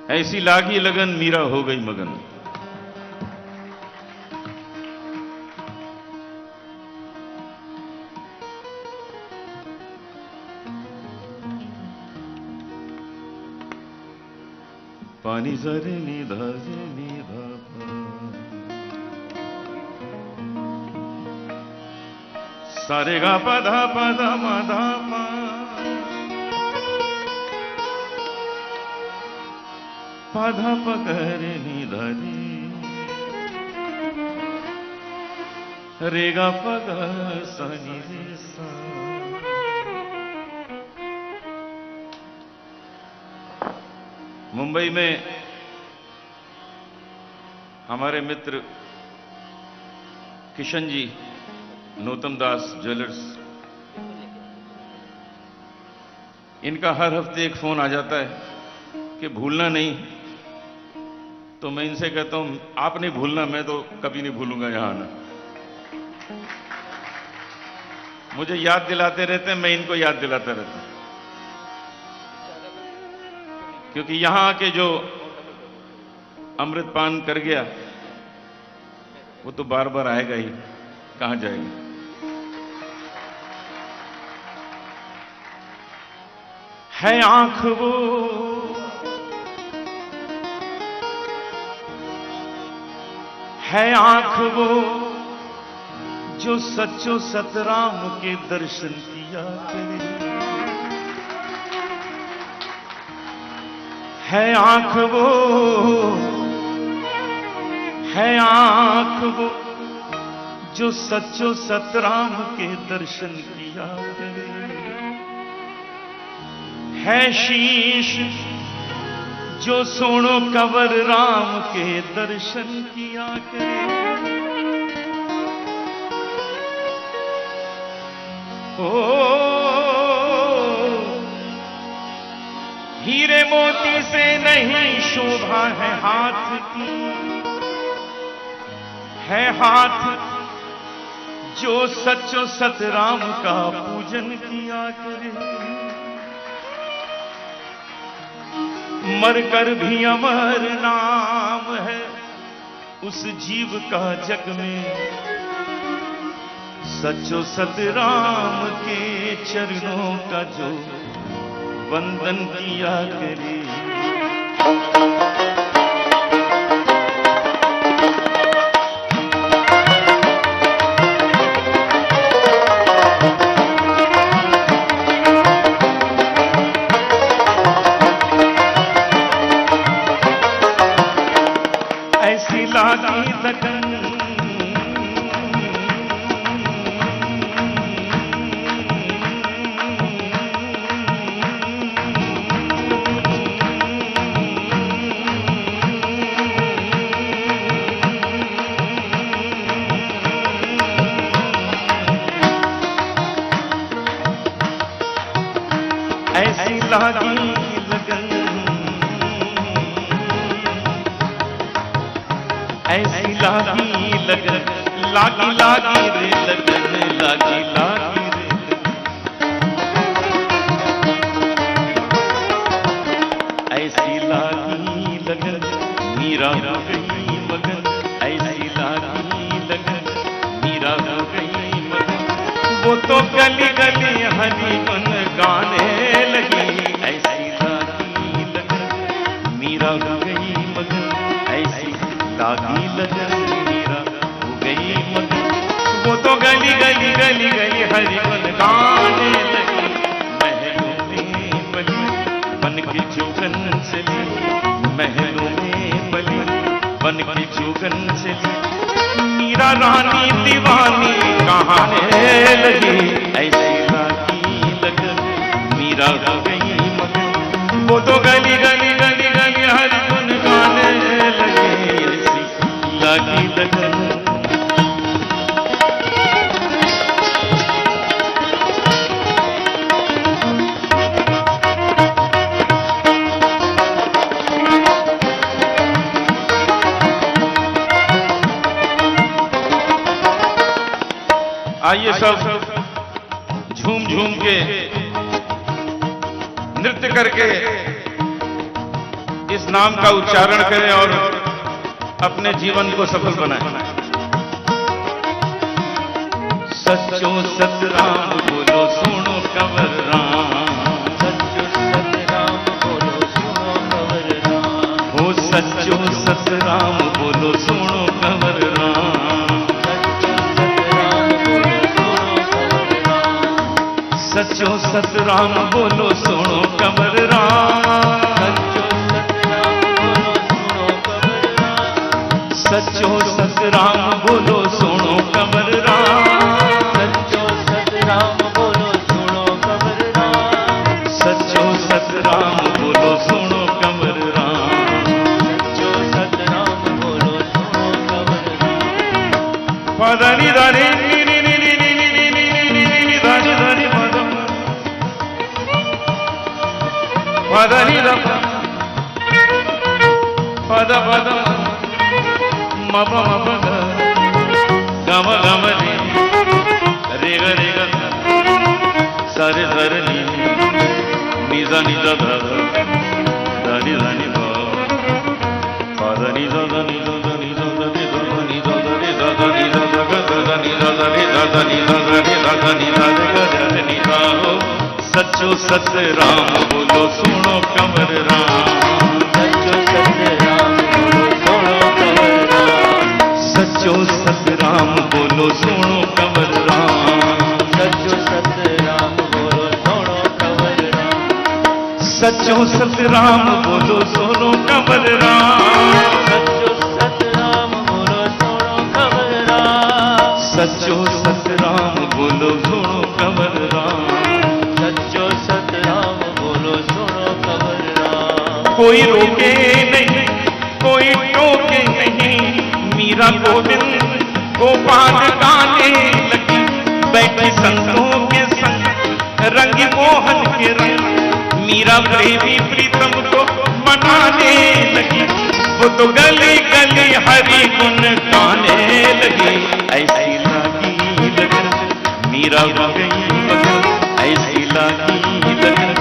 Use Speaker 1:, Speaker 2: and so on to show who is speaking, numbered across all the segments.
Speaker 1: ऐसी लागी लगन मीरा हो गई मगन। पानी जरे निधा सारे गा पधा पधा मधा पा पधा पगरे निधा रे गा पगा सनी रे सा। मुंबई में हमारे मित्र किशन जी, नौतम दास ज्वेलर्स, इनका हर हफ्ते एक फोन आ जाता है कि भूलना नहीं। तो मैं इनसे कहता हूं आप नहीं भूलना, मैं तो कभी नहीं भूलूंगा यहां आना। मुझे याद दिलाते रहते हैं, मैं इनको याद दिलाता रहता हूं, क्योंकि यहां आके जो अमृतपान कर गया वो तो बार बार आएगा ही, कहां जाएगा। है आंख वो है आंख वो जो सच्चो सतराम के दर्शन किया करे। है आंख वो जो सच्चो सतराम के दर्शन किया करे। है शीश जो सोनो कंवर राम के दर्शन किया करे। ओ हीरे मोती से नहीं शोभा है हाथ की, है हाथ जो सच्चो सतराम का पूजन किया करे। मरकर भी अमर नाम है उस जीव का जग में, सच्चो सतराम के चरणों का जो वंदन किया करे। ऐसी लागी लगन ऐसी लागी लगन ऐसी लागी लगन लागी लागी रे लगन लागी लागी रे ऐसी लागी लगन मीरा हो गई मगन। ऐसी लागी लगन मीरा हो गई मगन। वो तो गली गली हरि गुन गाने लगी। ऐसी लागी लगन मीरा हो गई मगन। ऐसी लागी लगन मीरा हो गई मगन। वो तो गली गली गली गली हरि गुन गाने लगी। महलों में बली बन के जोगन चली, महलों में बली बन के जोगन चली। मीरा रानी दीवानी कहाने लगी। ऐसी लागी लगन मीरा हो गई मगन। वो तो गली गली गली गली हरि गुन गाने लगे। ऐसी लागी लगन। आइए सब झूम झूम के नृत्य करके इस नाम का उच्चारण करें और अपने जीवन को सफल बनाएं। सच्चो सत राम बोलो सुनो कंवर राम,
Speaker 2: सच्चो सत राम बोलो सुनो कंवर राम,
Speaker 1: हो सच्चो सत राम बोलो सुनो कंवर राम,
Speaker 2: सच्चो सत राम बोलो सुनो कंवर राम,
Speaker 1: सच्चो सत राम बोलो सुनो कंवर राम,
Speaker 2: सच्चो सत राम बोलो सुनो कंवर राम,
Speaker 1: सच्चो सत राम बोलो सुनो कंवर राम,
Speaker 2: सच्चो सत राम बोलो सुनो कंवर राम।
Speaker 1: पदनी धनी धनी धनी पदम पदनी पद पद मप मप गम गम रे ग रे ग सरे सरे नी निजा निजा धनी धनी पदनी धनी धनी धनी धनी धनी धनी धनी धनी सच्चो सत राम बोलो सुनो कंवर राम,
Speaker 2: सच्चो सत राम बोलो सुनो कंवर राम,
Speaker 1: सच्चो सत राम बोलो सुनो कंवर राम,
Speaker 2: सच्चो सत राम बोलो सुनो कंवर राम,
Speaker 1: सच्चो सत राम बोलो सुनो कंवर राम,
Speaker 2: सच्चो सत राम बोलो सुनो कंवर राम,
Speaker 1: सच्चो सत राम बोलो सुनो कंवर राम,
Speaker 2: सच्चो सत राम बोलो सुनो कंवर राम।
Speaker 1: कोई रोके नहीं कोई टोके नहीं, मीरा गोविंद गोपाल गाने लगी, बैठी संतों के संग रंग मोहन के रंग, मीरा प्रेमी प्रीतम को मनाने लगी, वो तो गली गली हरि गुण गाने लगी, ऐसी लगी लगन मीरा हो गई मगन, ऐसी लगी लगन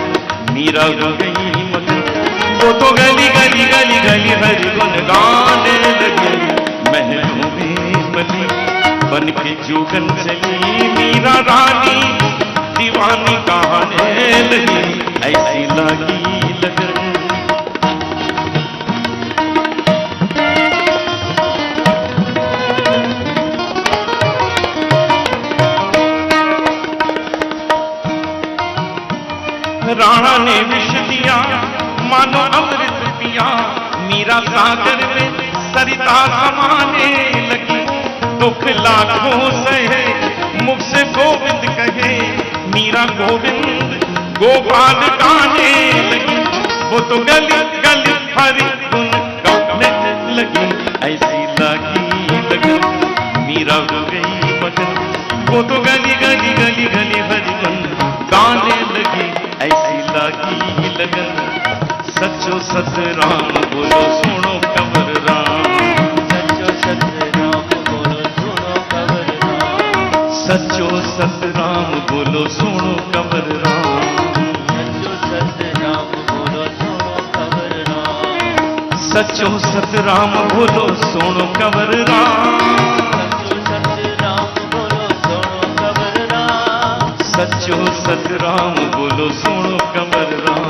Speaker 1: मीरा हो गई मगन, वो तो गली गली गली गली हरि गुण गाने लगी, महलों में बनी बन के जोगन चली, मीरा रानी दीवानी कहाने लगी, ऐसी लगी लगन। राणा ने विष दिया मानो अमृत पिया, मीरा सागर में सरिता समाने लगी, दुख लाखों सहे मुख से गोविंद कहे, मीरा गोविंद गोपाल गाने लगी, वो तो गली गली हरि गुण गाने लगी, ऐसी लगी लगन मीरा हो गई मगन, वो तो गली गली गली गली हरि गुण गाने लगी, ऐसी लगी लगन। सच्चो सत राम बोलो सुनो कंवर राम,
Speaker 2: सच्चो सत राम बोलो सुनो कंवर राम,
Speaker 1: सच्चो सत राम बोलो सुनो कंवर राम,
Speaker 2: सच्चो सत राम बोलो सुनो कंवर राम,
Speaker 1: सच्चो सत राम बोलो सुनो कंवर राम,
Speaker 2: सच्चो सत राम बोलो सुनो कंवर राम,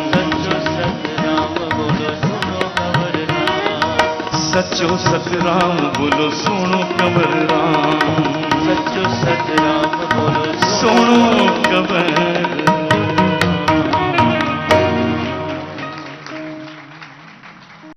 Speaker 1: सच्चो सत राम बोलो सुनो कंवर राम,
Speaker 2: सच्चो सत राम बोलो सुनो कंवर राम,
Speaker 1: सच्चो सत राम बोलो सुनो कंवर